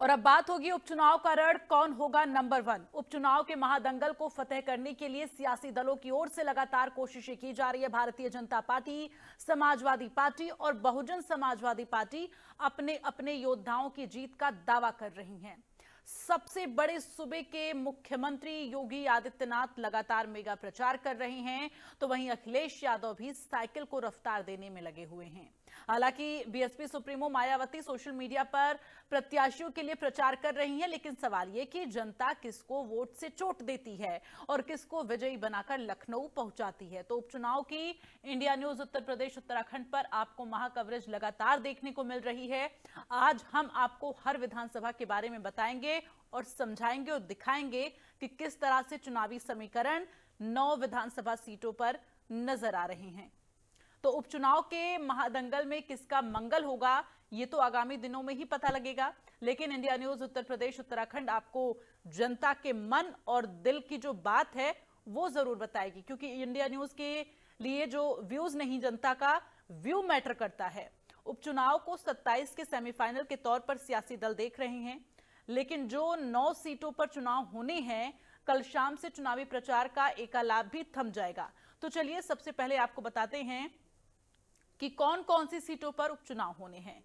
और अब बात होगी उपचुनाव का रण कौन होगा नंबर 1। उपचुनाव के महादंगल को फतेह करने के लिए सियासी दलों की ओर से लगातार कोशिशें की जा रही है। भारतीय जनता पार्टी, समाजवादी पार्टी और बहुजन समाजवादी पार्टी अपने अपने योद्धाओं की जीत का दावा कर रही हैं। सबसे बड़े सूबे के मुख्यमंत्री योगी आदित्यनाथ लगातार मेगा प्रचार कर रहे हैं, तो वहीं अखिलेश यादव भी साइकिल को रफ्तार देने में लगे हुए हैं। हालांकि BSP supremo Mayawati social media पर प्रत्याशियों के लिए प्रचार कर रही हैं, लेकिन सवाल यह कि जनता किसको वोट से चोट देती है और किसको विजयी बनाकर लखनऊ पहुंचाती है। तो उपचुनाव की इंडिया न्यूज उत्तर प्रदेश उत्तराखंड पर आपको महा कवरेज लगातार देखने को मिल रही है। आज हम आपको हर विधानसभा के बारे में बताएंगे और समझाएंगे और दिखाएंगे कि किस तरह से चुनावी समीकरण 9 विधानसभा सीटों पर नजर आ रहे हैं। तो उपचुनाव के महादंगल में किसका मंगल होगा, ये तो आगामी दिनों में ही पता लगेगा, लेकिन इंडिया न्यूज उत्तर प्रदेश उत्तराखंड आपको जनता के मन और दिल की जो बात है वो जरूर बताएगी, क्योंकि इंडिया न्यूज के लिए जो व्यूज नहीं, जनता का व्यू मैटर करता है। उपचुनाव को 27 के सेमीफाइनल के तौर पर सियासी दल देख रहे हैं, लेकिन जो 9 सीटों पर चुनाव होने हैं, कल शाम से चुनावी प्रचार का एकालाप भी थम जाएगा। तो चलिए सबसे पहले आपको बताते हैं कि कौन कौन सी सीटों पर उपचुनाव होने हैं।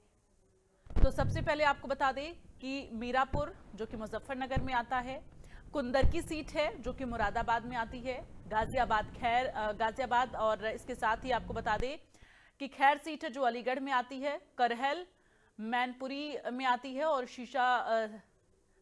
तो सबसे पहले आपको बता दें कि मीरापुर जो कि मुजफ्फरनगर में आता है, कुंदर की सीट है जो कि मुरादाबाद में आती है, गाजियाबाद और इसके साथ ही आपको बता दें कि खैर सीट है जो अलीगढ़ में आती है, करहल मैनपुरी में आती है और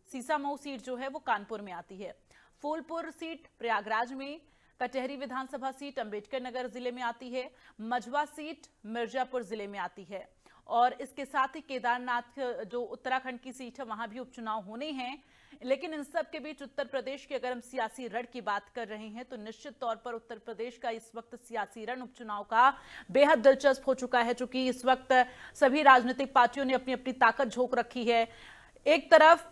सीसामऊ सीट जो है वो कानपुर में आती है। फूलपुर सीट प्रयागराज में, कचहरी विधानसभा सीट अंबेडकर नगर जिले में आती है, मझवा सीट मिर्जापुर जिले में आती है और इसके साथ ही केदारनाथ जो उत्तराखंड की सीट है वहां भी उपचुनाव होने हैं। लेकिन इन सब के बीच उत्तर प्रदेश की अगर हम सियासी रण की बात कर रहे हैं तो निश्चित तौर पर उत्तर प्रदेश का इस वक्त सियासी रण उपचुनाव का बेहद दिलचस्प हो चुका है, चूंकि इस वक्त सभी राजनीतिक पार्टियों ने अपनी अपनी ताकत झोंक रखी है। एक तरफ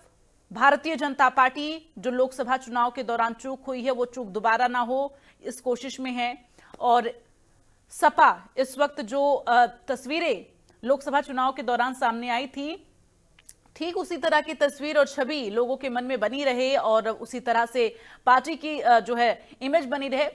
भारतीय जनता पार्टी जो लोकसभा चुनाव के दौरान चूक हुई है वो चूक दोबारा ना हो इस कोशिश में है, और सपा इस वक्त जो तस्वीरें लोकसभा चुनाव के दौरान सामने आई थी, ठीक उसी तरह की तस्वीर और छवि लोगों के मन में बनी रहे और उसी तरह से पार्टी की जो है इमेज बनी रहे,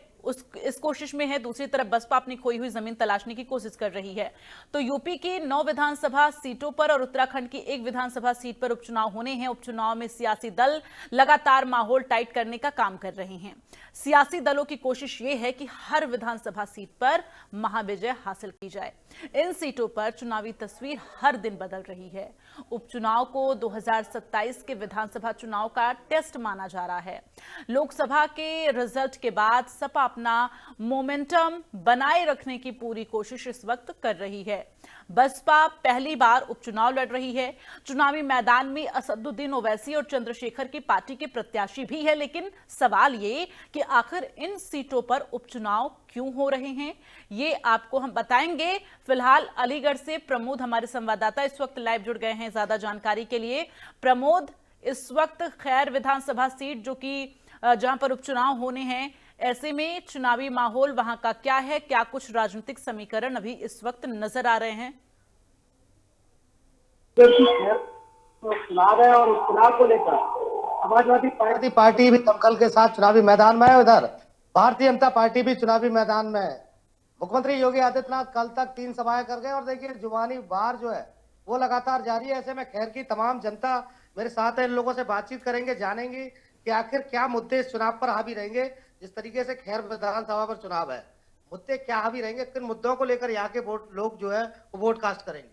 इस कोशिश में है। दूसरी तरफ बसपा अपनी खोई हुई जमीन तलाशने की कोशिश कर रही है। तो यूपी की 9 विधानसभा सीटों पर और उत्तराखंड की 1 विधानसभा सीट पर उपचुनाव होने हैं। उपचुनाव में सियासी दल लगातार माहौल टाइट करने का काम कर रहे हैं। सियासी दलों की कोशिश ये है कि हर विधानसभा सीट पर महाविजय हासिल की जाए। इन सीटों पर चुनावी तस्वीर हर दिन बदल रही है। उपचुनाव को 2027 के विधानसभा चुनाव का टेस्ट माना जा रहा है। लोकसभा के रिजल्ट के बाद सपा अपना मोमेंटम बनाए रखने की पूरी कोशिश इस वक्त कर रही है। बसपा पहली बार उपचुनाव लड़ रही है। चुनावी मैदान में असदुद्दीन ओवैसी और चंद्रशेखर की पार्टी के प्रत्याशी भी है, लेकिन सवाल ये कि आखिर इन सीटों पर उपचुनाव क्यों हो रहे हैं, ये आपको हम बताएंगे। फिलहाल अलीगढ़ से प्रमोद हमारे संवाददाता इस वक्त लाइव जुड़ गए हैं ज्यादा जानकारी के लिए। प्रमोद, इस वक्त खैर विधानसभा सीट जो कि जहां पर उपचुनाव होने हैं, ऐसे में चुनावी माहौल वहां का क्या है, क्या कुछ राजनीतिक समीकरण अभी इस वक्त नजर आ रहे हैं? चुनाव है और चुनाव को लेकर समाजवादी पार्टी भी दमखल के साथ चुनावी मैदान में है। उधर भारतीय जनता पार्टी भी चुनावी मैदान में है। मुख्यमंत्री योगी आदित्यनाथ कल तक 3 सभाएं कर गए और देखिए जुबानी वार जो है वो लगातार जारी है। ऐसे में खैर की तमाम जनता मेरे साथ है, इन लोगों से बातचीत करेंगे, जानेंगे कि आखिर क्या मुद्दे इस चुनाव पर हावी रहेंगे। जिस तरीके से खैर विधानसभा पर चुनाव है, मुद्दे क्या हावी रहेंगे, किन मुद्दों को लेकर यहाँ के लोग जो है वो वोट कास्ट करेंगे।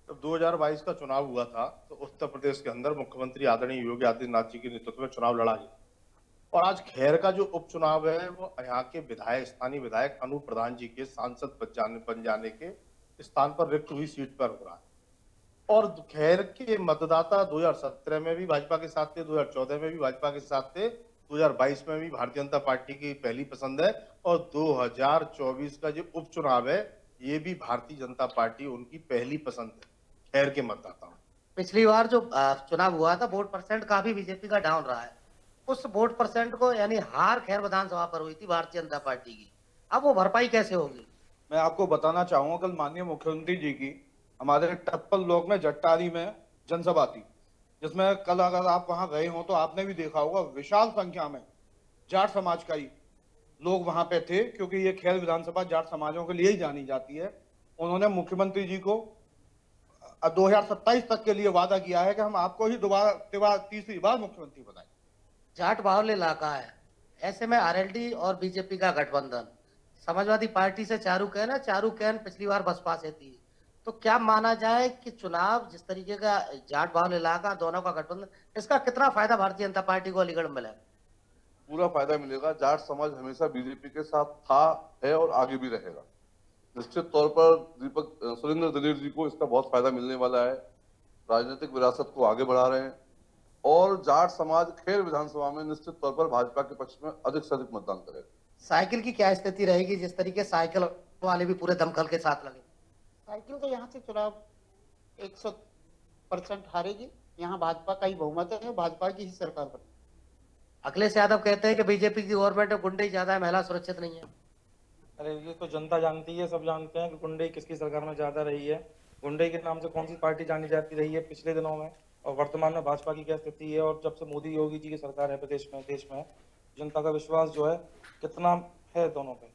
जब 2022 का चुनाव हुआ था तो उत्तर प्रदेश के अंदर मुख्यमंत्री आदरणीय योगी आदित्यनाथ जी के नेतृत्व में चुनाव लड़ा गया, और आज खैर का जो उपचुनाव है वो यहाँ के विधायक, स्थानीय विधायक अनूप प्रधान जी के सांसद बन जाने के स्थान पर रिक्त हुई सीट पर हो रहा है। और खैर के मतदाता 2017 में भी भाजपा के साथ थे, 2014 में भी भाजपा के साथ थे, 2022 में भी भारतीय जनता पार्टी की पहली पसंद है, और 2024 का जो उपचुनाव है ये भी भारतीय जनता पार्टी उनकी पहली पसंद है खैर के मतदाताओं। पिछली बार जो चुनाव हुआ था वोट परसेंट काफी बीजेपी का डाउन रहा है। उस वोट परसेंट को यानी हार खैर विधानसभा पर हुई थी भारतीय जनता पार्टी की, अब वो भरपाई कैसे होगी? मैं आपको बताना चाहूंगा, कल माननीय मुख्यमंत्री जी की हमारे टप्पल ब्लॉक में जट्टारी में जनसभा थी। जिसमें कल अगर आप वहां गए हो तो आपने भी देखा होगा विशाल संख्या में जाट समाज का ही लोग वहां पे थे, क्योंकि ये खैर विधानसभा जाट समाजों के लिए ही जानी जाती है। उन्होंने मुख्यमंत्री जी को 2027 तक के लिए वादा किया है कि हम आपको ही दोबारा तीसरी बार मुख्यमंत्री बनाएंगे। जाट बाहुल्य इलाका है, ऐसे में आरएलडी और बीजेपी का गठबंधन, समाजवादी पार्टी से चारू कैन है, चारू कैन पिछली बार बसपा से थी, तो क्या माना जाए कि चुनाव जिस तरीके का जाट बाहुल्य इलाका दोनों का गठबंधन, इसका कितना फायदा भारतीय जनता पार्टी को अलीगढ़ में मिला? पूरा फायदा मिलेगा। जाट समाज हमेशा बीजेपी के साथ था, है और आगे भी रहेगा। निश्चित तौर पर सुरेंद्र दलेर जी को इसका बहुत फायदा मिलने वाला है। राजनीतिक विरासत को आगे बढ़ा रहे हैं और जाट समाज खैर विधानसभा में निश्चित तौर पर भाजपा के पक्ष में अधिक से अधिक मतदान करेगा। साइकिल की क्या स्थिति रहेगी, जिस तरीके साइकिल वाले भी पूरे दमखल के साथ लगे? साइकिल तो यहाँ से चुनाव 100% हारेगी। यहाँ भाजपा का ही बहुमत है, भाजपा की ही सरकार बनेगी। अखिलेश यादव कहते हैं कि बीजेपी की गवर्नमेंट में गुंडे ज्यादा है, महिला सुरक्षित नहीं है। अरे ये तो जनता जानती है, सब जानते हैं कि गुंडे किसकी सरकार में ज्यादा रही है। गुंडे के नाम से कौन सी पार्टी जानी जाती रही है पिछले दिनों में, और वर्तमान में भाजपा की क्या स्थिति है। और जब से मोदी योगी जी की सरकार है प्रदेश में, देश में जनता का विश्वास जो है कितना है दोनों पे,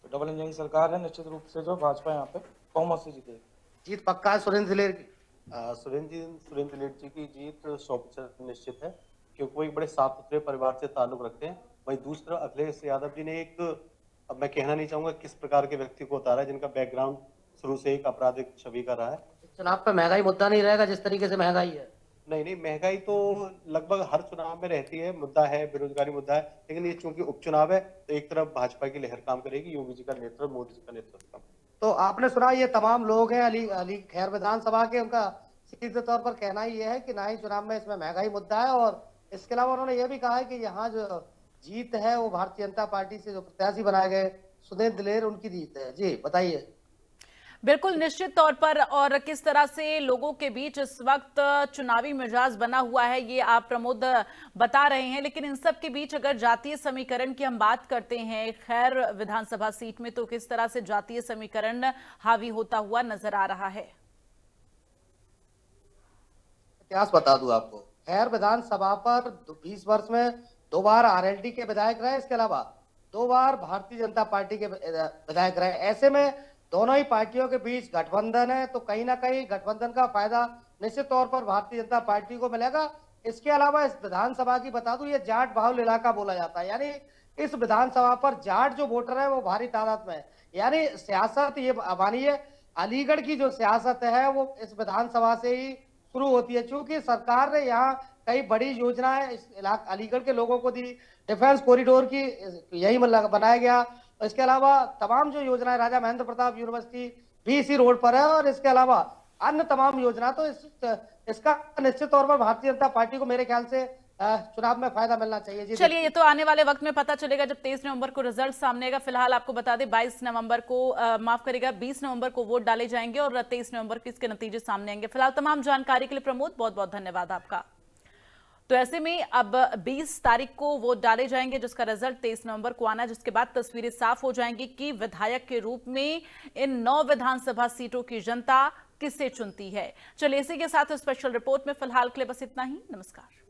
तो डबल इंजन की सरकार है। निश्चित रूप से जो भाजपा यहाँ पे बहुमत से जीतेगी। जीत पक्का है सुरेंद्र दलेर की? सुरेंद्र दलेर जी की जीत 100% निश्चित है, क्योंकि वो एक बड़े साफ सुथरे परिवार से ताल्लुक रखते हैं। वहीं दूसरा अखिलेश यादव जी ने एक, अब मैं कहना नहीं चाहूंगा किस प्रकार के व्यक्ति को उतारा है, जिनका बैकग्राउंड शुरू से एक आपराधिक छवि का रहा है। चुनाव पे महंगाई मुद्दा नहीं रहेगा जिस तरीके से महंगाई है? नहीं, महंगाई तो लगभग हर चुनाव में रहती है, मुद्दा है, बेरोजगारी मुद्दा है। लेकिन ये चूंकि उपचुनाव है तो एक तरफ भाजपा की लहर काम करेगी, योगी जी का नेतृत्व, मोदी जी का नेतृत्व। तो आपने सुना ये तमाम लोग हैं अली खैर विधानसभा के, उनका सीधे तौर पर कहना ये है कि ना ही चुनाव में इसमें महंगाई मुद्दा है, और इसके अलावा उन्होंने ये भी कहा है कि यहाँ जो जीत है वो भारतीय जनता पार्टी से जो प्रत्याशी बनाए गए सुरेंद्र दलेर, उनकी जीत है। जी बताइए। बिल्कुल निश्चित तौर पर, और किस तरह से लोगों के बीच इस वक्त चुनावी मिजाज बना हुआ है ये आप प्रमोद बता रहे हैं। लेकिन इन सब के बीच अगर जातीय समीकरण की हम बात करते हैं खैर विधानसभा सीट में, तो किस तरह से जातीय समीकरण हावी होता हुआ नजर आ रहा है? इतिहास बता दूं आपको, खैर विधानसभा पर 20 वर्ष में 2 बार आरएलडी के विधायक रहे, इसके अलावा 2 बार भारतीय जनता पार्टी के विधायक रहे। ऐसे में दोनों ही पार्टियों के बीच गठबंधन है, तो कहीं ना कहीं गठबंधन का फायदा निश्चित तौर पर भारतीय जनता पार्टी को मिलेगा। इसके अलावा इस विधानसभा की बता दूं, ये जाट बाहुल्य इलाका बोला जाता है, यानी इस विधानसभा पर जाट जो वोटर है वो भारी तादाद में है। यानी सियासत ये मानिए अलीगढ़ की जो सियासत है वो इस विधानसभा से ही शुरू होती है, क्योंकि सरकार ने यहाँ कई बड़ी योजनाएं इस अलीगढ़ के लोगों को दी। डिफेंस कॉरिडोर की यही बनाया गया। इसके अलावा तमाम जो योजनाएं, राजा महेंद्र प्रताप यूनिवर्सिटी भी इसी रोड पर है, और इसके अलावा अन्य तमाम योजना, तो इसका निश्चित तौर पर भारतीय जनता पार्टी को मेरे ख्याल से चुनाव में फायदा मिलना चाहिए। चलिए, ये तो आने वाले वक्त में पता चलेगा जब 23 नवंबर को रिजल्ट सामने आएगा। फिलहाल आपको बता दें 22 नवंबर को माफ करेगा 20 नवंबर को वोट डाले जाएंगे और 23 नवंबर को इसके नतीजे सामने आएंगे। फिलहाल तमाम जानकारी के लिए प्रमोद बहुत बहुत धन्यवाद आपका। तो ऐसे में अब 20 तारीख को वोट डाले जाएंगे, जिसका रिजल्ट 23 नवंबर को आना, जिसके बाद तस्वीरें साफ हो जाएंगी कि विधायक के रूप में इन 9 विधानसभा सीटों की जनता किसे चुनती है। चलिए इसी के साथ स्पेशल रिपोर्ट में फिलहाल के लिए बस इतना ही। नमस्कार।